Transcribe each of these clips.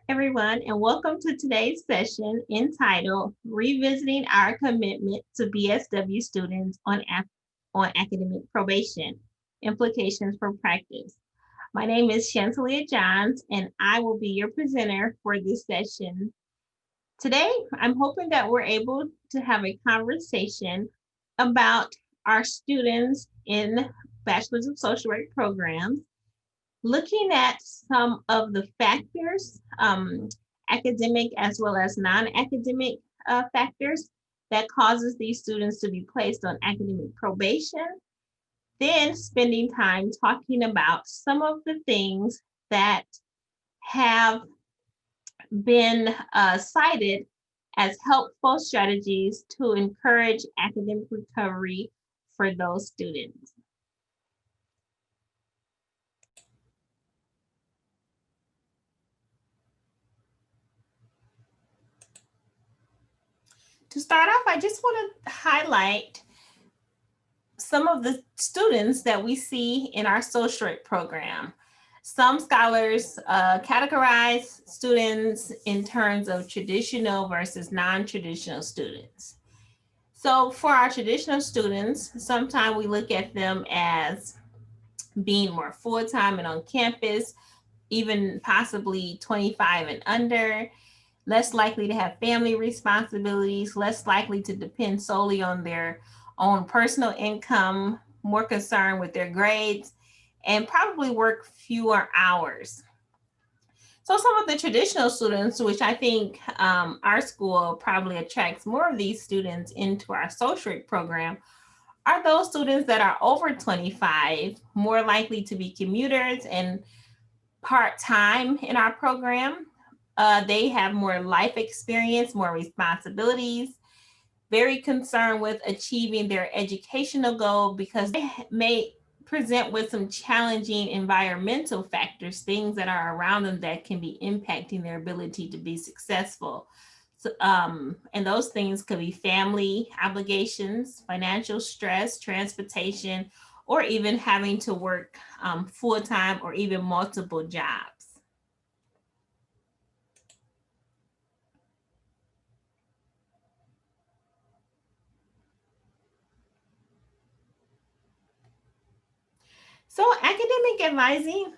everyone, and welcome to today's session entitled Revisiting Our Commitment to BSW Students on Academic Probation Implications for Practice. My name is Chantalia Johns, and I will be your presenter for this session. Today, I'm hoping that we're able to have a conversation about our students in Bachelor's of Social Work programs, looking at some of the factors, academic as well as non-academic factors that causes these students to be placed on academic probation, then spending time talking about some of the things that have been cited as helpful strategies to encourage academic recovery for those students. To start off, I just want to highlight some of the students that we see in our social work program. Some scholars categorize students in terms of traditional versus non-traditional students. So for our traditional students, sometimes we look at them as being more full-time and on campus, even possibly 25 and under, less likely to have family responsibilities, less likely to depend solely on their own personal income, more concerned with their grades, and probably work fewer hours. So some of the traditional students, which I think our school probably attracts more of these students into our social work program, are those students that are over 25, more likely to be commuters and part-time in our program. They have more life experience, more responsibilities, very concerned with achieving their educational goal because they may present with some challenging environmental factors, things that are around them that can be impacting their ability to be successful. So, and those things could be family obligations, financial stress, transportation, or even having to work full time or even multiple jobs. So academic advising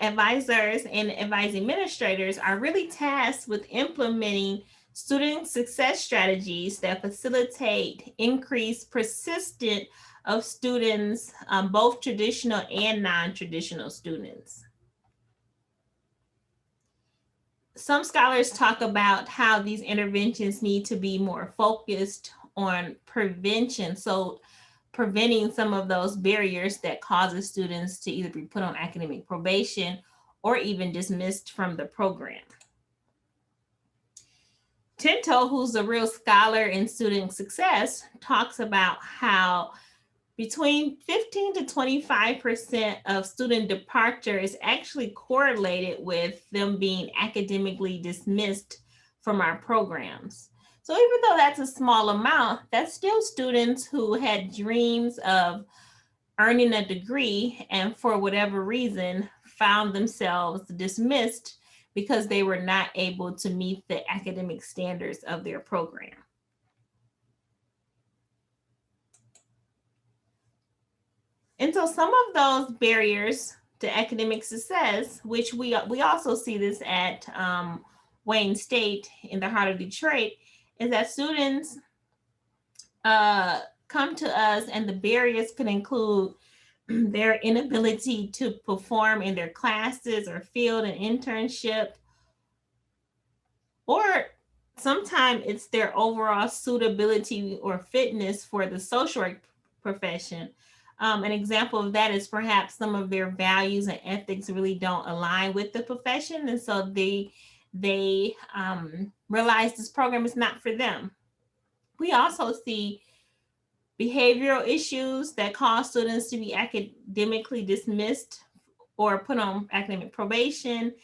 advisors and advising administrators are really tasked with implementing student success strategies that facilitate increased persistence of students, both traditional and non-traditional students. Some scholars talk about how these interventions need to be more focused on prevention. So preventing some of those barriers that causes students to either be put on academic probation or even dismissed from the program. Tinto, who's a real scholar in student success, talks about how between 15 to 25% of student departure is actually correlated with them being academically dismissed from our programs. So even though that's a small amount, that's still students who had dreams of earning a degree and for whatever reason found themselves dismissed because they were not able to meet the academic standards of their program. And so some of those barriers to academic success, which we also see this at Wayne State in the heart of Detroit, is that students come to us and the barriers could include their inability to perform in their classes or field an internship, or sometimes it's their overall suitability or fitness for the social work profession. An example of that is perhaps some of their values and ethics really don't align with the profession, and so they realize this program is not for them. We also see behavioral issues that cause students to be academically dismissed or put on academic probation.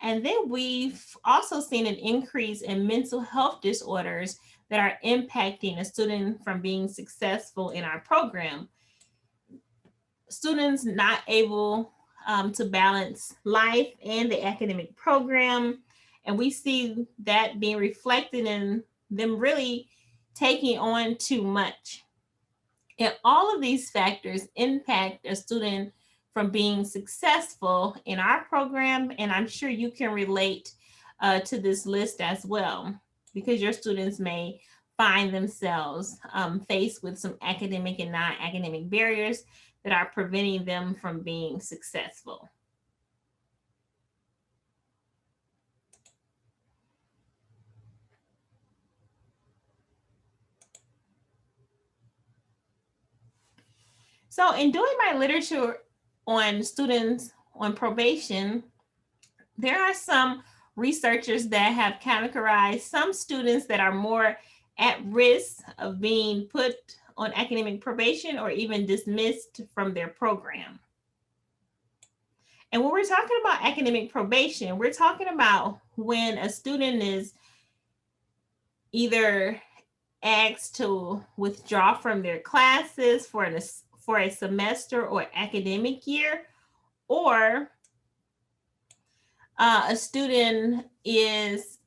And then we've also seen an increase in mental health disorders that are impacting a student from being successful in our program. Students not able to balance life and the academic program, And we see that being reflected in them really taking on too much. And all of these factors impact a student from being successful in our program. And I'm sure you can relate to this list as well, because your students may find themselves faced with some academic and non academic barriers that are preventing them from being successful. So, in doing my literature on students on probation, there are some researchers that have categorized some students that are more at risk of being put on academic probation or even dismissed from their program. And when we're talking about academic probation, we're talking about when a student is either asked to withdraw from their classes for a semester or academic year, or a student is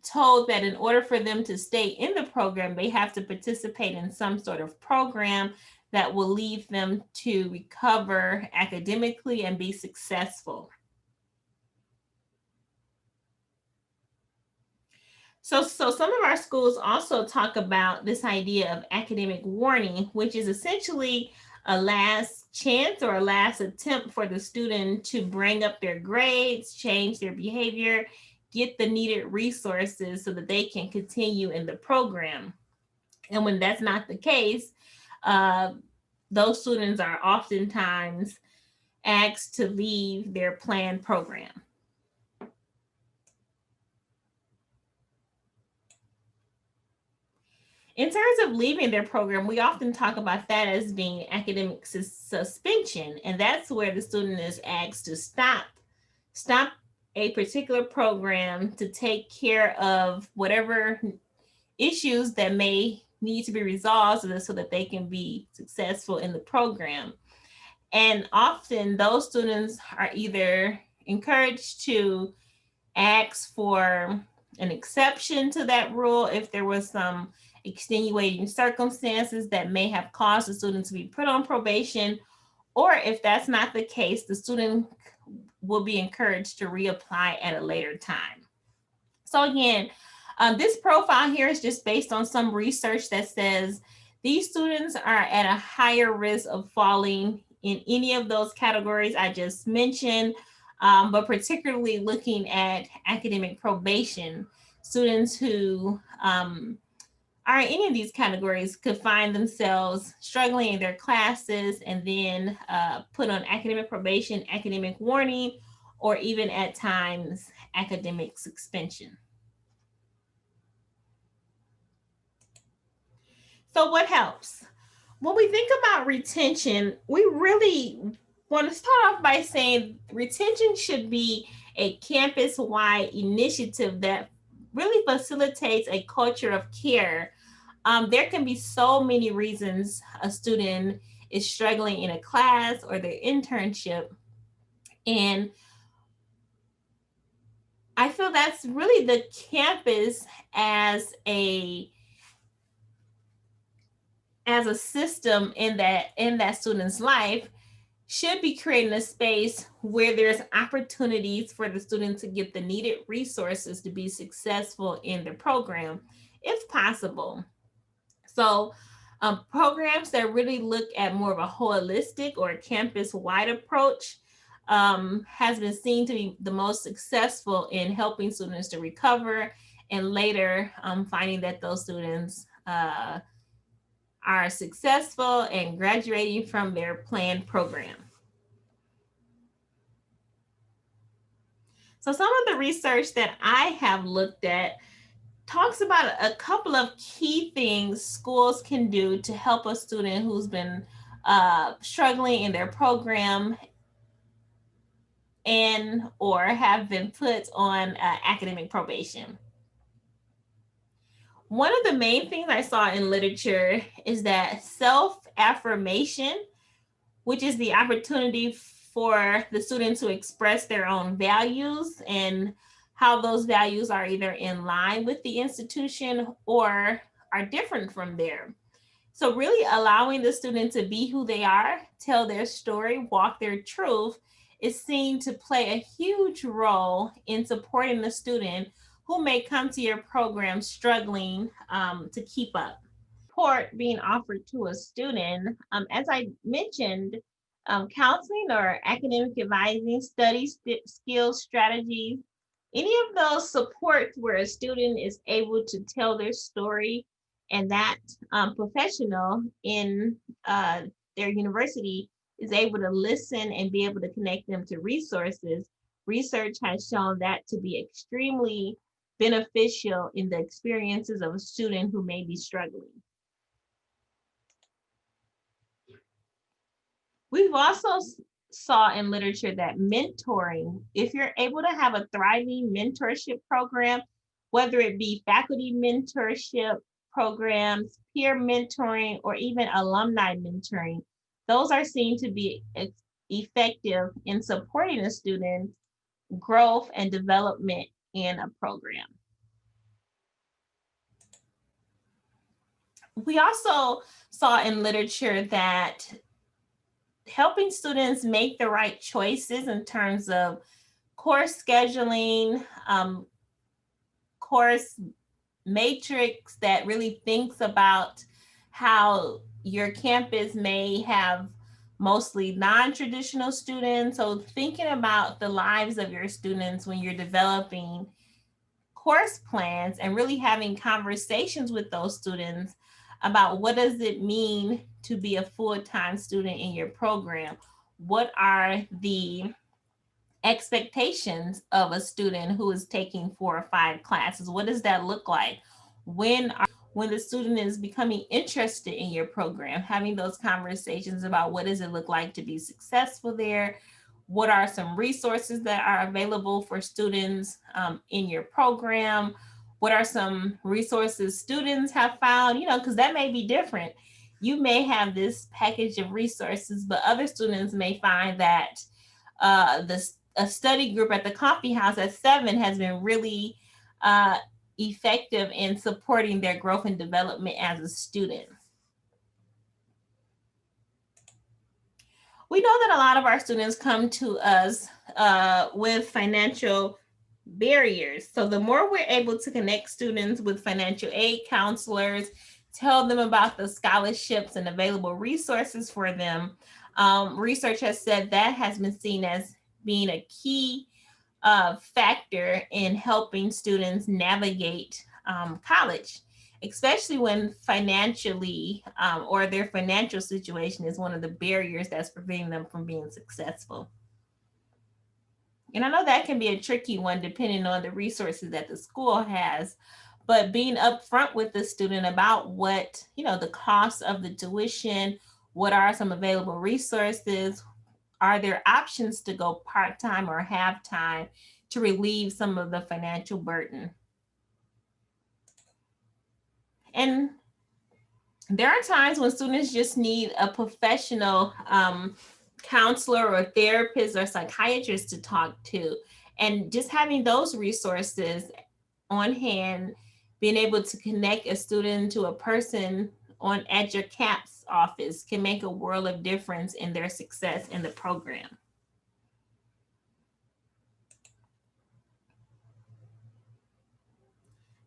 told that in order for them to stay in the program, they have to participate in some sort of program that will lead them to recover academically and be successful. So some of our schools also talk about this idea of academic warning, which is essentially a last chance or a last attempt for the student to bring up their grades, change their behavior, get the needed resources so that they can continue in the program. And when that's not the case, uh, those students are oftentimes asked to leave their planned program. In terms of leaving their program, we often talk about that as being academic suspension, and that's where the student is asked to stop a particular program to take care of whatever issues that may need to be resolved so that they can be successful in the program. And often those students are either encouraged to ask for an exception to that rule if there was some extenuating circumstances that may have caused the student to be put on probation, or if that's not the case, the student will be encouraged to reapply at a later time. So again, this profile here is just based on some research that says these students are at a higher risk of falling in any of those categories I just mentioned, but particularly looking at academic probation, students who are in any of these categories could find themselves struggling in their classes and then put on academic probation, academic warning, or even at times academic suspension. So, what helps? When we think about retention, we really want to start off by saying retention should be a campus wide initiative that really facilitates a culture of care. There can be so many reasons a student is struggling in a class or their internship. And I feel that's really the campus as a system in that student's life should be creating a space where there's opportunities for the student to get the needed resources to be successful in the program, if possible. So programs that really look at more of a holistic or campus-wide approach has been seen to be the most successful in helping students to recover and later finding that those students are successful and graduating from their planned program. So some of the research that I have looked at talks about a couple of key things schools can do to help a student who's been struggling in their program and or have been put on academic probation. One of the main things I saw in literature is that self-affirmation, which is the opportunity for the student to express their own values and how those values are either in line with the institution or are different from there. So, really allowing the student to be who they are, tell their story, walk their truth is seen to play a huge role in supporting the student who may come to your program struggling to keep up. Support being offered to a student, as I mentioned, counseling or academic advising, skills, strategies, any of those supports where a student is able to tell their story and that professional in their university is able to listen and be able to connect them to resources. Research has shown that to be extremely beneficial in the experiences of a student who may be struggling. We've also saw in literature that mentoring, if you're able to have a thriving mentorship program, whether it be faculty mentorship programs, peer mentoring, or even alumni mentoring, those are seen to be effective in supporting a student's growth and development in a program. We also saw in literature that helping students make the right choices in terms of course scheduling, course matrix that really thinks about how your campus may have mostly non-traditional students. So thinking about the lives of your students when you're developing course plans and really having conversations with those students about what does it mean to be a full-time student in your program? What are the expectations of a student who is taking 4 or 5 classes? What does that look like? When the student is becoming interested in your program, having those conversations about what does it look like to be successful there? What are some resources that are available for students in your program? What are some resources students have found? Because that may be different. You may have this package of resources, but other students may find that a study group at the coffee house at 7 has been really effective in supporting their growth and development as a student. We know that a lot of our students come to us with financial barriers. So the more we're able to connect students with financial aid counselors, tell them about the scholarships and available resources for them, research has said that has been seen as being a key factor in helping students navigate college, especially when financially or their financial situation is one of the barriers that's preventing them from being successful. And I know that can be a tricky one depending on the resources that the school has, but being upfront with the student about what, the cost of the tuition, what are some available resources, are there options to go part-time or half-time to relieve some of the financial burden? And there are times when students just need a professional counselor or therapist or psychiatrist to talk to. And just having those resources on hand, being able to connect a student to a person at your CAPS office can make a world of difference in their success in the program.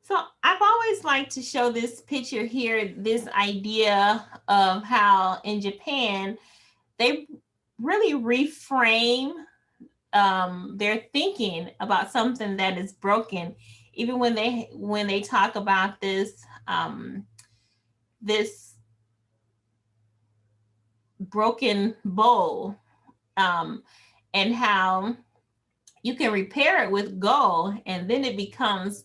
So I've always liked to show this picture here, this idea of how in Japan, they really reframe their thinking about something that is broken, even when they talk about this broken bowl, and how you can repair it with gold, and then it becomes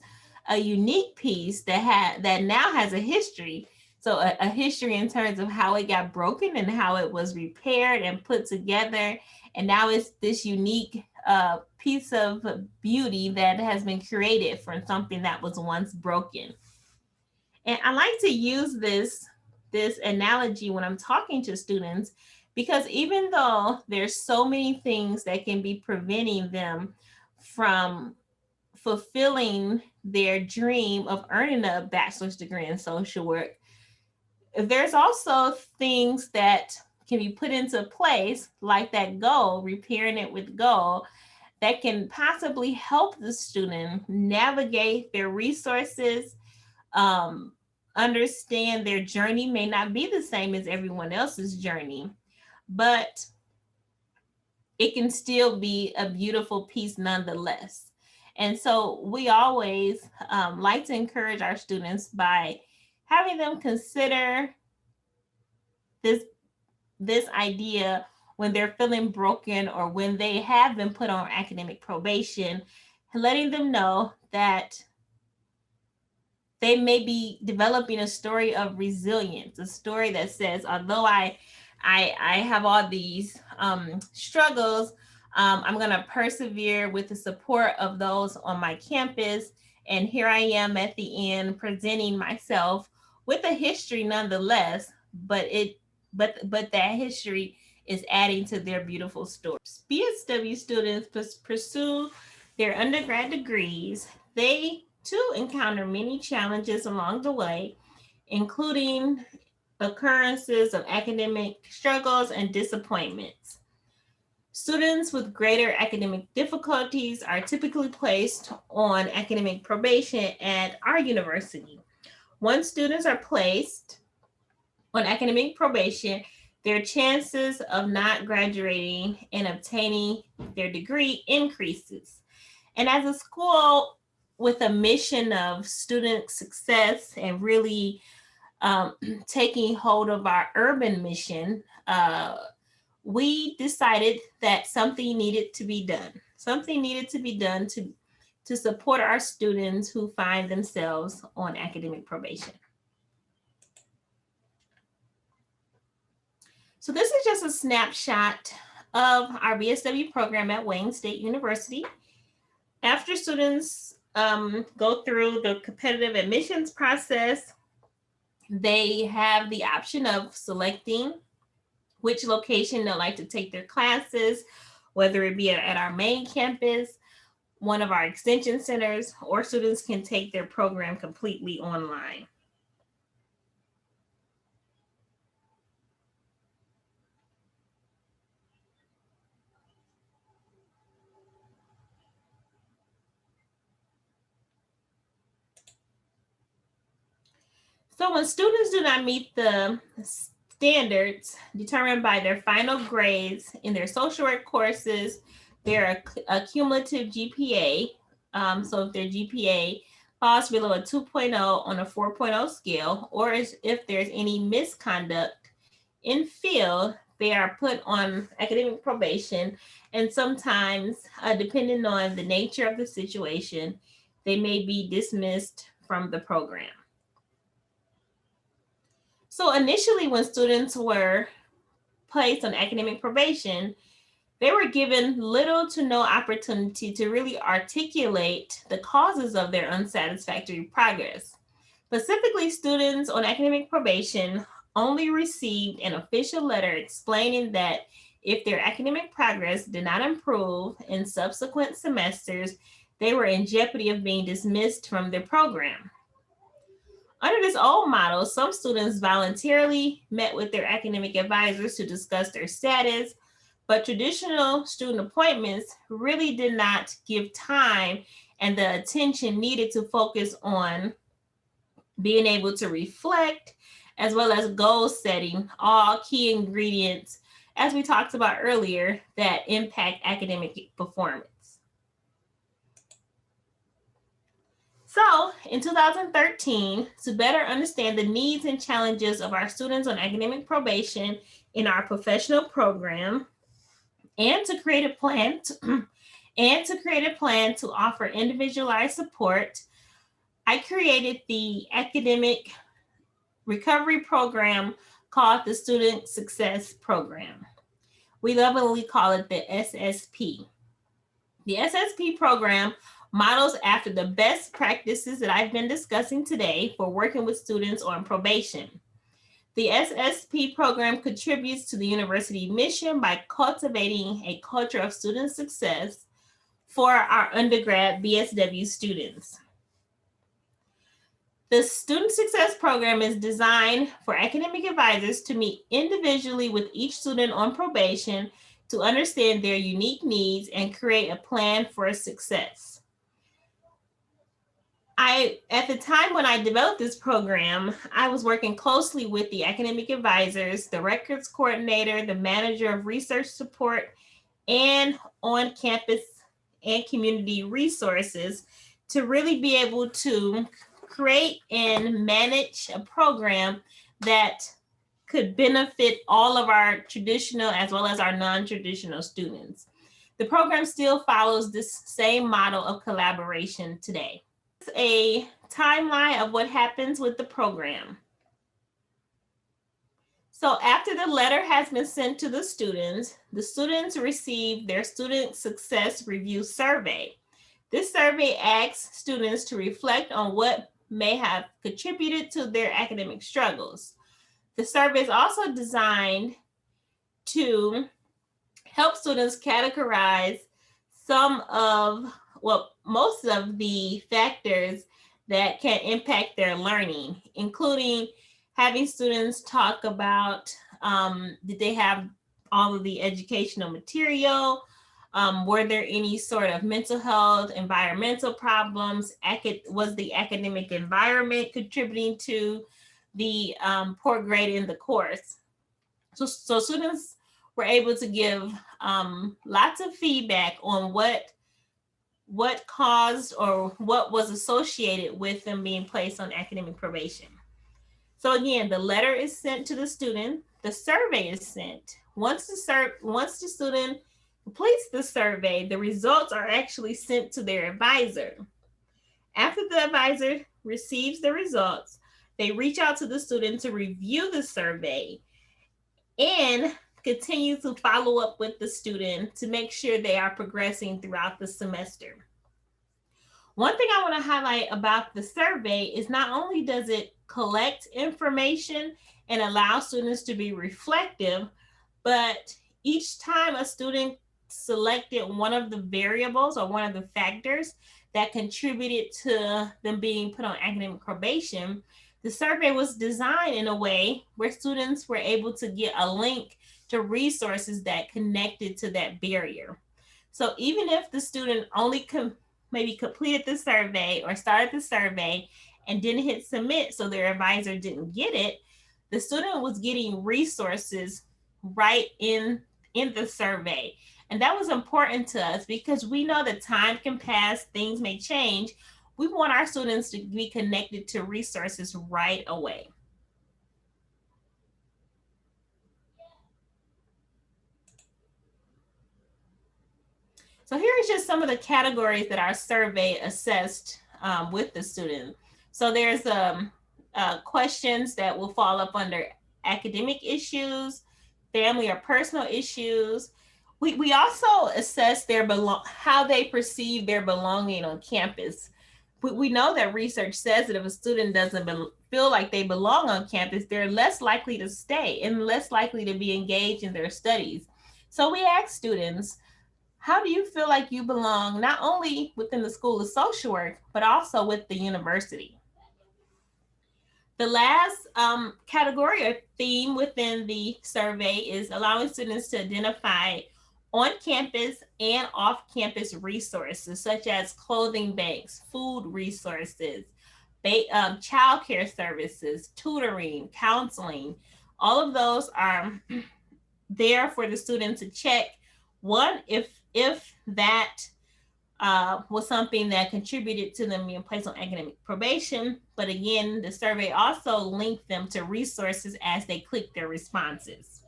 a unique piece that now has a history. So a history in terms of how it got broken and how it was repaired and put together, and now it's this unique piece of beauty that has been created from something that was once broken. And I like to use this analogy when I'm talking to students, because even though there's so many things that can be preventing them from fulfilling their dream of earning a bachelor's degree in social work, there's also things that can be put into place, like that goal, repairing it with goal, that can possibly help the student navigate their resources, um, understand their journey may not be the same as everyone else's journey, but it can still be a beautiful piece nonetheless. And so we always like to encourage our students by having them consider this this idea when they're feeling broken or when they have been put on academic probation, letting them know that they may be developing a story of resilience, a story that says, although I have all these struggles, I'm going to persevere with the support of those on my campus. And here I am at the end presenting myself with a history nonetheless, but that history is adding to their beautiful stories. BSW students pursue their undergrad degrees. They too encounter many challenges along the way, including occurrences of academic struggles and disappointments. Students with greater academic difficulties are typically placed on academic probation at our university. Once students are placed on academic probation, their chances of not graduating and obtaining their degree increases. And as a school with a mission of student success and really taking hold of our urban mission, we decided that something needed to be done. Something needed to be done to support our students who find themselves on academic probation. So this is just a snapshot of our BSW program at Wayne State University. After students go through the competitive admissions process, they have the option of selecting which location they'd like to take their classes, whether it be at our main campus, one of our extension centers, or students can take their program completely online. So when students do not meet the standards determined by their final grades in their social work courses, their cumulative GPA, so if their GPA falls below a 2.0 on a 4.0 scale, or if there's any misconduct in field, they are put on academic probation. And sometimes, depending on the nature of the situation, they may be dismissed from the program. So initially, when students were placed on academic probation, they were given little to no opportunity to really articulate the causes of their unsatisfactory progress. Specifically, students on academic probation only received an official letter explaining that if their academic progress did not improve in subsequent semesters, they were in jeopardy of being dismissed from their program. Under this old model, some students voluntarily met with their academic advisors to discuss their status, but traditional student appointments really did not give time and the attention needed to focus on being able to reflect, as well as goal setting, all key ingredients, as we talked about earlier, that impact academic performance. So in 2013, to better understand the needs and challenges of our students on academic probation in our professional program, and to create a plan to offer individualized support, I created the academic recovery program called the Student Success Program. We lovingly call it the SSP. The SSP program models after the best practices that I've been discussing today for working with students on probation. The SSP program contributes to the university mission by cultivating a culture of student success for our undergrad BSW students. The Student Success Program is designed for academic advisors to meet individually with each student on probation to understand their unique needs and create a plan for success. At the time when I developed this program, I was working closely with the academic advisors, the records coordinator, the manager of research support, and on-campus and community resources to really be able to create and manage a program that could benefit all of our traditional as well as our non-traditional students. The program still follows this same model of collaboration today. It's a timeline of what happens with the program. So after the letter has been sent to the students receive their Student Success Review Survey. This survey asks students to reflect on what may have contributed to their academic struggles. The survey is also designed to help students categorize most of the factors that can impact their learning, including having students talk about did they have all of the educational material? Were there any sort of mental health, environmental problems? Was the academic environment contributing to the poor grade in the course? So students were able to give lots of feedback on what caused or what was associated with them being placed on academic probation. So again, the letter is sent to the student, the survey is sent. Once the student completes the survey, the results are actually sent to their advisor. After the advisor receives the results, they reach out to the student to review the survey and continue to follow up with the student to make sure they are progressing throughout the semester. One thing I want to highlight about the survey is not only does it collect information and allow students to be reflective, but each time a student selected one of the variables or one of the factors that contributed to them being put on academic probation, the survey was designed in a way where students were able to get a link to resources that connected to that barrier. So even if the student only maybe completed the survey or started the survey and didn't hit submit, so their advisor didn't get it, the student was getting resources right in the survey. And that was important to us because we know that time can pass, things may change. We want our students to be connected to resources right away. So here is just some of the categories that our survey assessed with the student. So there's questions that will fall up under academic issues, family or personal issues. We also assess how they perceive their belonging on campus. We know that research says that if a student doesn't feel like they belong on campus, they're less likely to stay and less likely to be engaged in their studies. So we ask students, how do you feel like you belong not only within the School of Social Work, but also with the university? The last category or theme within the survey is allowing students to identify on-campus and off-campus resources, such as clothing banks, food resources, childcare services, tutoring, counseling. All of those are there for the student to check. One, if that was something that contributed to them being placed on academic probation. But again, the survey also linked them to resources as they click their responses.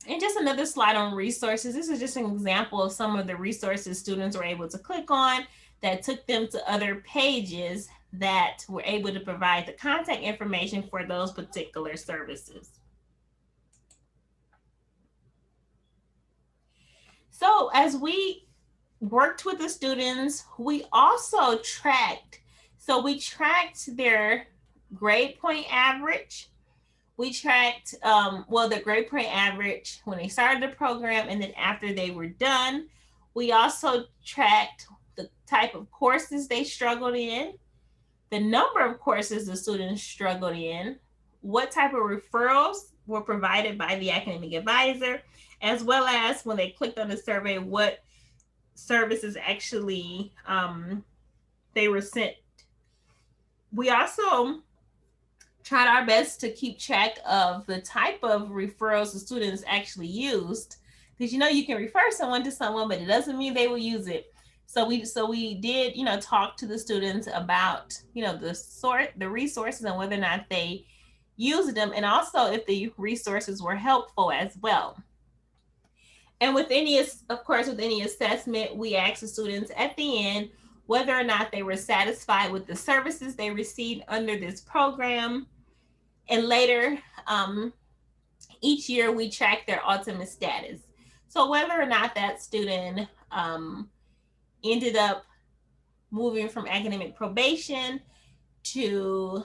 And just another slide on resources. This is just an example of some of the resources students were able to click on that took them to other pages that were able to provide the contact information for those particular services. So as we worked with the students, we also tracked. So we tracked their grade point average. We tracked, the grade point average when they started the program and then after they were done. We also tracked the type of courses they struggled in, the number of courses the students struggled in, what type of referrals were provided by the academic advisor, as well as when they clicked on the survey, what services actually they were sent. We also tried our best to keep track of the type of referrals the students actually used, because you can refer someone to someone, but it doesn't mean they will use it. So we did talk to the students about the resources and whether or not they used them, and also if the resources were helpful as well. And with any assessment, we asked the students at the end whether or not they were satisfied with the services they received under this program. And later, each year we track their ultimate status. So whether or not that student ended up moving from academic probation to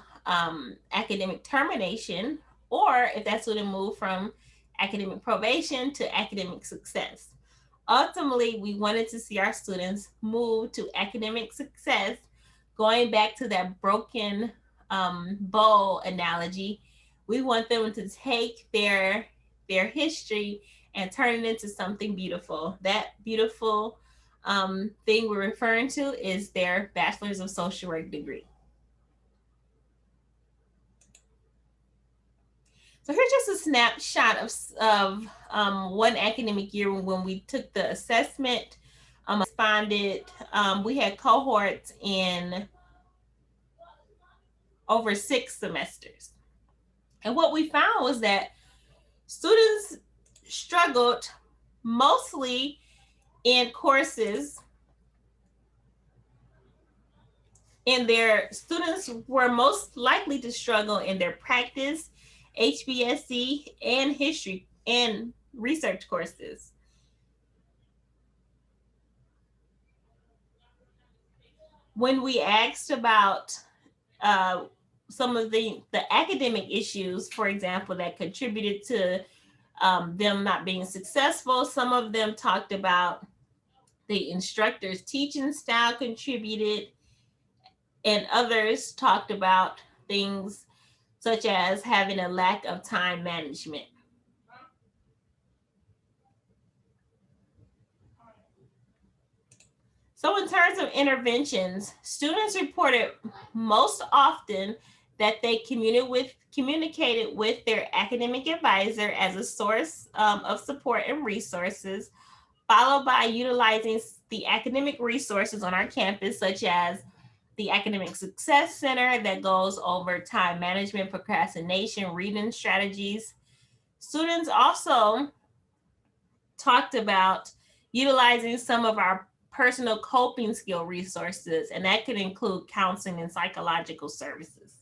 academic termination, or if that student moved from academic probation to academic success. Ultimately, we wanted to see our students move to academic success. Going back to that broken bowl analogy, we want them to take their history and turn it into something beautiful. That beautiful thing we're referring to is their Bachelor's of Social Work degree. So here's just a snapshot of one academic year when we took the assessment. Responded. We had cohorts in over 6 semesters. And what we found was that students struggled mostly in courses, and their students were most likely to struggle in their practice, HBSC, and history and research courses. When we asked about some of the academic issues, for example, that contributed to them not being successful, some of them talked about the instructor's teaching style contributed, and others talked about things such as having a lack of time management. So in terms of interventions, students reported most often that they communicated with their academic advisor as a source of support and resources, followed by utilizing the academic resources on our campus, such as the Academic Success Center that goes over time management, procrastination, reading strategies. Students also talked about utilizing some of our personal coping skill resources, and that could include counseling and psychological services.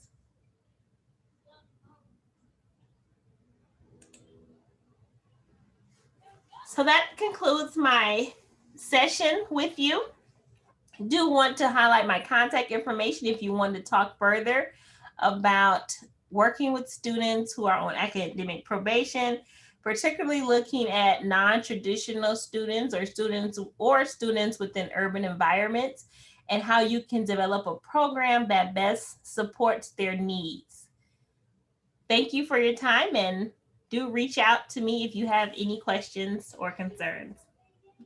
So that concludes my session with you. I do want to highlight my contact information if you want to talk further about working with students who are on academic probation, particularly looking at non-traditional students or students within urban environments, and how you can develop a program that best supports their needs. Thank you for your time, and do reach out to me if you have any questions or concerns.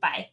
Bye.